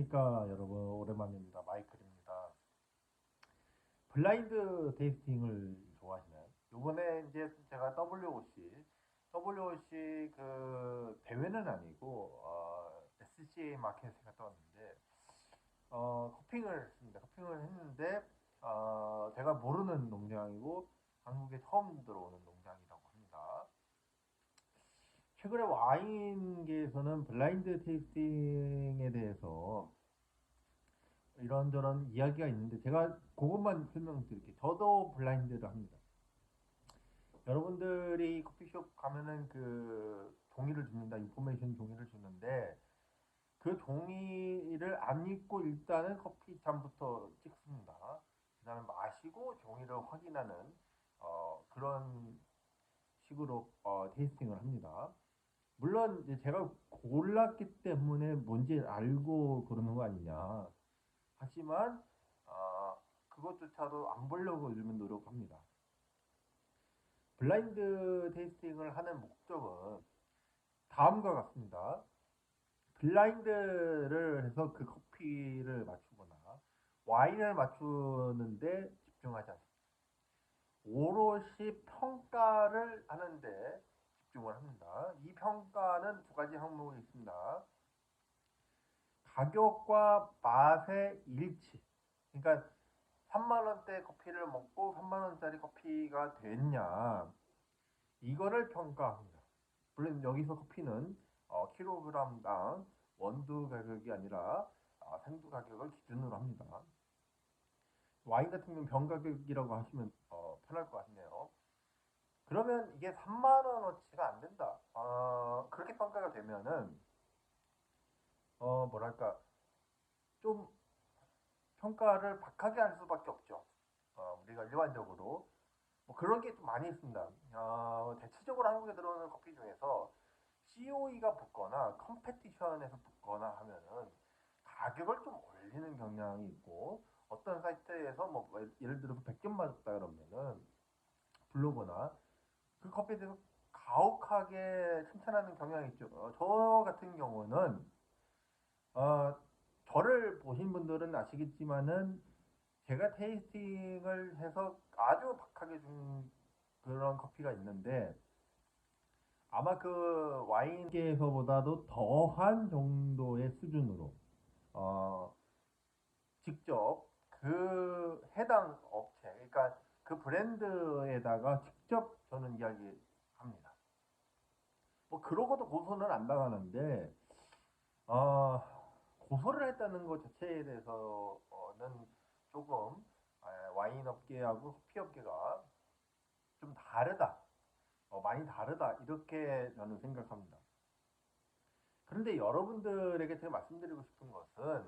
안녕하십니까 여러분, 오랜만입니다. 마이클입니다. 블라인드 테이스팅을 좋아하시나요? 요번에 이제 제가 WOC 그 대회는 아니고 SCA 마켓에 갔다 왔는데 커핑을 했습니다. 커핑을 했는데 제가 모르는 농장이고 한국에 처음 들어오는 농장이라고 합니다. 최근에 와인계에서는 블라인드 테이스팅에 대해서 이런저런 이야기가 있는데 제가 그것만 설명드릴게요. 저도 블라인드를 합니다. 여러분들이 커피숍 가면은 그 종이를 줍니다. 인포메이션 종이를 주는데 그 종이를 안 읽고 일단은 커피 잔부터 찍습니다. 그다음에 마시고 종이를 확인하는 그런 식으로 테이스팅을 합니다. 물론 이제 제가 골랐기 때문에 뭔지 알고 그러는 거 아니냐. 하지만 그것조차도 안 보려고 요즘은 노력합니다. 블라인드 테이스팅을 하는 목적은 다음과 같습니다. 블라인드를 해서 그 커피를 맞추거나 와인을 맞추는데 집중하지 않습니다. 오롯이 평가를 하는데 집중을 합니다. 이 평가는 두 가지 항목이 있습니다. 가격과 맛의 일치. 그러니까 3만 원대 커피를 먹고 3만 원짜리 커피가 됐냐 이거를 평가합니다. 물론 여기서 커피는 킬로그램당 원두 가격이 아니라 생두 가격을 기준으로 합니다. 와인 같은 경우는 병 가격이라고 하시면 편할 것 같네요. 그러면 이게 3만 원어치가 안 된다. 그렇게 평가가 되면은 뭐랄까 좀 평가를 박하게 할 수밖에 없죠. 우리가 일반적으로 뭐 그런 게 좀 많이 있습니다. 대체적으로 한국에 들어오는 커피 중에서 COE가 붙거나 컴페티션에서 붙거나 하면은 가격을 좀 올리는 경향이 있고 어떤 사이트에서 뭐 예를 들어서 100점 맞았다 그러면은 블로거나 그 커피에 대해서 가혹하게 칭찬하는 경향이 있죠. 저 같은 경우는 어, 저를 보신 분들은 아시겠지만은 제가 테이스팅을 해서 아주 박하게 준 그런 커피가 있는데 아마 그 와인계에서보다도 더한 정도의 수준으로 어, 직접 그 해당 업체, 그러니까 그 브랜드에다가 직접 저는 이야기합니다. 뭐 그러고도 고소는 안 당하는데 어, 고소를 했다는 것 자체에 대해서는 조금 와인 업계하고 커피 업계가 좀 다르다, 많이 다르다 이렇게 저는 생각합니다. 그런데 여러분들에게 제가 말씀드리고 싶은 것은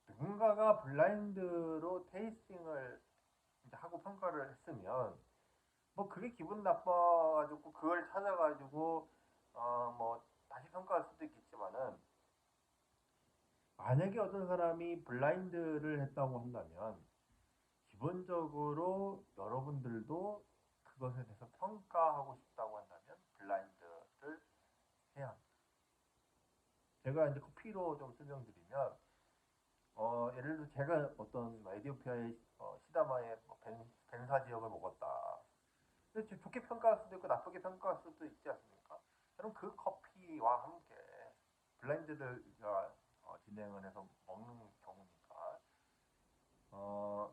누군가가 블라인드로 테이스팅을 이제 하고 평가를 했으면 뭐 그게 기분 나빠가지고 그걸 찾아가지고 뭐 다시 평가할 수도 있겠지만은 만약에 어떤 사람이 블라인드를 했다고 한다면 기본적으로 여러분들도 그것에 대해서 평가하고 싶다고 한다면 블라인드를 해야 합니다. 제가 이제 커피로 좀 설명드리면 예를 들어 제가 어떤 에티오피아의 시다마의 뭐 벤사 지역을 먹었다. 근데 좋게 평가할 수도 있고 나쁘게 평가할 수도 있지 않습니까? 그럼 그 커피와 함께 블라인드가 진행을 해서 먹는 경우니까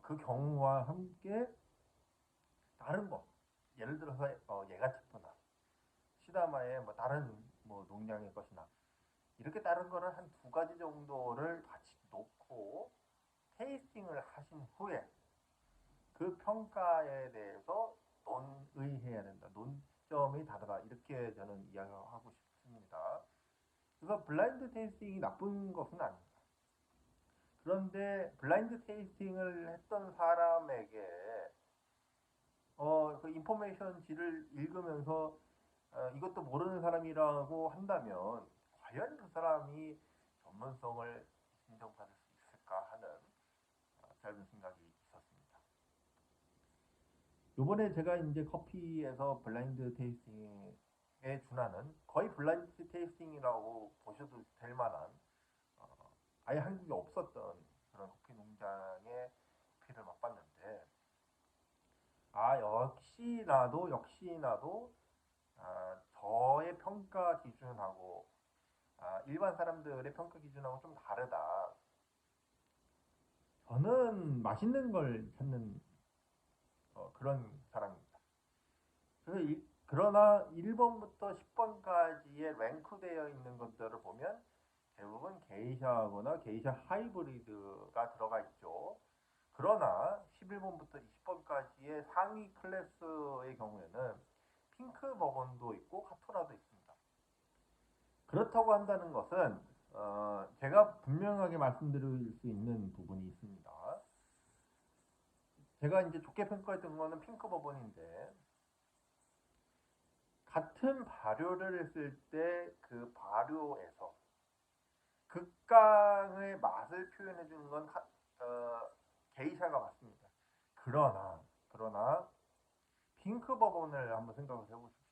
그 경우와 함께 다른 거 예를 들어서 예가치프나 시다마의 뭐 다른 뭐 농장의 것이나 이렇게 다른 거를 한 두 가지 정도를 같이 놓고 테이스팅을 하신 후에 그 평가에 대해서 논의해야 된다. 논점이 다르다. 이렇게 저는 이야기하고 싶습니다. 그래서 블라인드 테이스팅이 나쁜 것은 아닙니다. 그런데 블라인드 테이스팅을 했던 사람에게 그 인포메이션지를 읽으면서 이것도 모르는 사람이라고 한다면 과연 그 사람이 전문성을 인정받을 수 있을까 하는 짧은 생각이 있었습니다. 요번에 제가 이제 커피에서 블라인드 테이스팅에 준하는 거의 블라인드 테이스팅이라고 보셔도 될 만한 아예 한국에 없었던 그런 커피 농장의 커피를 맛봤는데, 역시나도 저의 평가 기준하고 일반 사람들의 평가 기준하고 좀 다르다. 저는 맛있는 걸 찾는 그런 사람입니다. 그러나 1번부터 10번까지의 랭크되어 있는 것들을 보면 대부분 게이샤거나 게이샤 하이브리드가 들어가 있죠. 그러나 11번부터 20번까지의 상위 클래스의 경우에는 핑크 버번도 있고 카토라도 있습니다. 그렇다고 한다는 것은 제가 분명하게 말씀드릴 수 있는 부분이 있습니다. 제가 이제 좋게 평가했던 거는 핑크 버번인데, 같은 발효를 했을 때 그 발효에서 극강의 맛을 표현해 주는 건 게이샤가 맞습니다. 그러나 핑크 버번을 한번 생각을 해보십시오.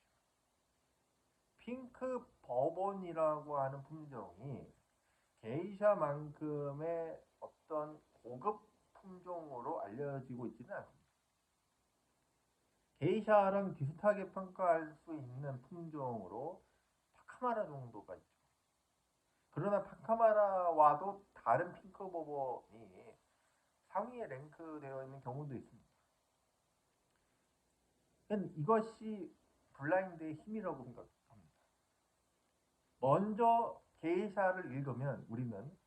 핑크 버번이라고 하는 품종이 게이샤만큼의 어떤 고급 품종으로 알려지고 있지는 않습니다. 게이샤랑 비슷하게 평가할 수 있는 품종으로 파카마라 정도가 있죠. 그러나 파카마라와도 다른 핑크 버번이 상위에 랭크되어 있는 경우도 있습니다. 이것이 블라인드의 힘이라고 생각합니다. 먼저 게이샤를 읽으면 우리는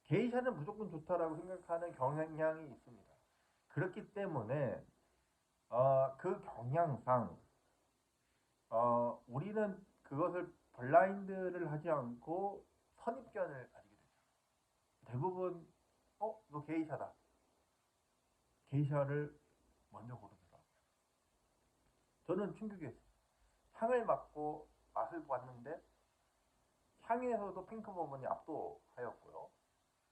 게이샤는 무조건 좋다라고 생각하는 경향이 있습니다. 그렇기 때문에 그 경향상 우리는 그것을 블라인드를 하지 않고 선입견을 가지게 되죠. 대부분 이거 게이샤다. 게이샤를 먼저 고르더라고요. 저는 충격이었어요. 향을 맡고 맛을 봤는데 향에서도 핑크 버번이 압도하였고요.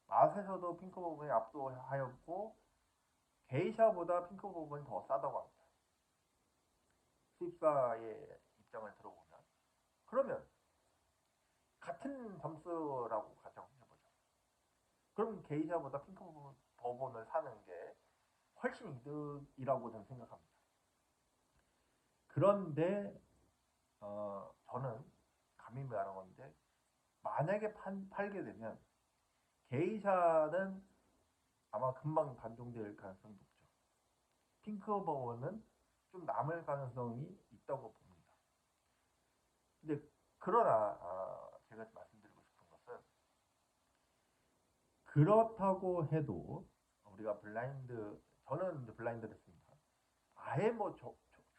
맛에서도 핑크 버번이 압도하였고 게이샤보다 핑크 버번이 더 싸다고 합니다. 수입사의 입장을 들어보면. 그러면 같은 점수라고 가정해보죠. 그럼 게이샤보다 핑크 버번을 사는 게 훨씬 이득이라고 저는 생각합니다. 그런데 저는 감히 말하는 건데, 만약에 팔게 되면 게이샤는 아마 금방 단종될 가능성이 높죠. 핑크 버번은 좀 남을 가능성이 있다고 봅니다. 근데 그러나 제가 말씀드리고 싶은 것은, 그렇다고 해도 우리가 저는 이제 블라인드를 했습니다. 아예 뭐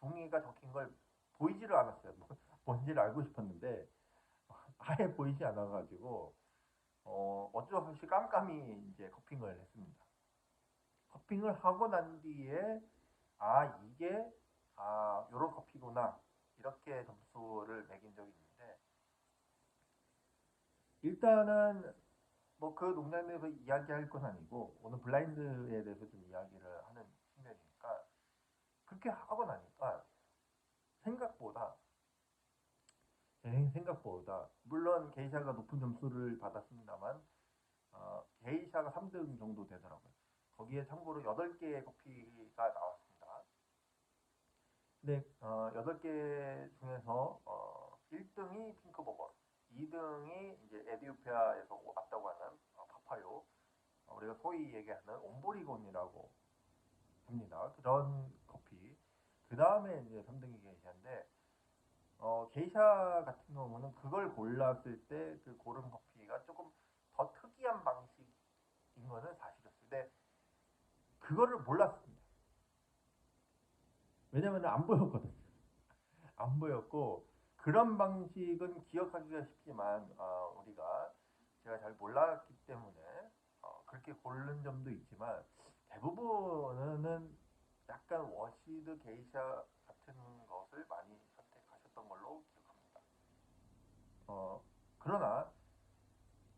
종이가 적힌 걸 보이지를 않았어요. 뭔지를 알고 싶었는데 아예 보이지 않아가지고 어쩔 수 없이 깜깜이 이제 커핑을 했습니다. 커핑을 하고 난 뒤에 이게 요런 커피구나 이렇게 점수를 매긴 적이 있는데, 일단은 뭐 그 농장에서 이야기할 건 아니고 오늘 블라인드에 대해서 좀 이야기를 하는 측면이니까, 그렇게 하고 나니까 생각보다 물론 게이샤가 높은 점수를 받았습니다만 게이샤가 3등 정도 되더라고요. 거기에 참고로 8개의 커피가 나왔습니다. 근데 8개 중에서 1등이 핑크버번, 2등이 이제 에티오피아에서 왔다고 하는 파파요, 우리가 소위 얘기하는 옴보리곤이라고 합니다. 그런 커피. 그 다음에 이제 3등이 게이샤인데, 게이샤 같은 경우는 그걸 골랐을 때 그 고른 커피가 조금 더 특이한 방식인 것은 사실이었어요. 근데 그거를 몰랐습니다. 왜냐면 안 보였거든요. 안 보였고, 그런 방식은 기억하기가 쉽지만 제가 잘 몰랐기 때문에 그렇게 고른 점도 있지만, 대부분은 약간 워시드 게이샤 같은 것을 많이 선택하셨던 걸로 기억합니다. 그러나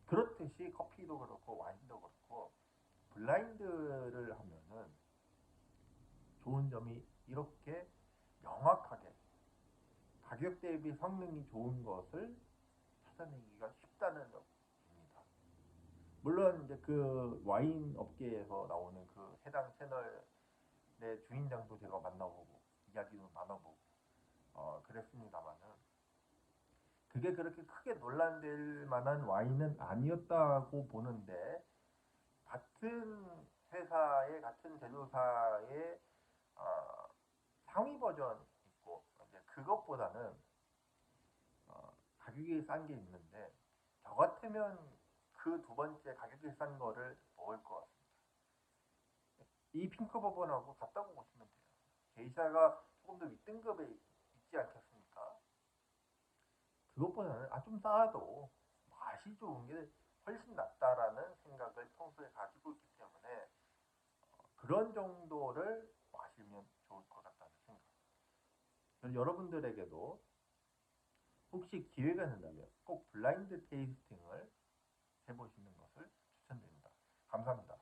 그렇듯이 커피도 그렇고 와인도 그렇고 블라인드를 하면은 좋은 점이 이렇게 명확하게 가격 대비 성능이 좋은 것을 찾아내기가 쉽다는 점입니다. 물론 이제 그 와인 업계에서 나오는 그 해당 채널의 주인장도 제가 만나보고 이야기도 나눠보고 그랬습니다만은 그게 그렇게 크게 논란될 만한 와인은 아니었다고 보는데 같은 회사의 같은 제조사의 어, 상위 버전 있고 이제 그것보다는 가격이 싼 게 있는데 저 같으면 그 두 번째 가격이 싼 거를 먹을 것 같습니다. 이 핑크 버번하고 같다고 보시면 돼요. 게이샤가 조금 더 윗등급에 있지 않겠습니까? 그것보다는 좀 싸도 맛이 좋은 게 훨씬 낫다라는 생각을 평소에 가지고 있기 때문에 그런 정도를 마시면 좋을 것 같다는 생각. 저는 여러분들에게도 혹시 기회가 된다면 꼭 블라인드 테이스팅을 해보시는 것을 추천드립니다. 감사합니다.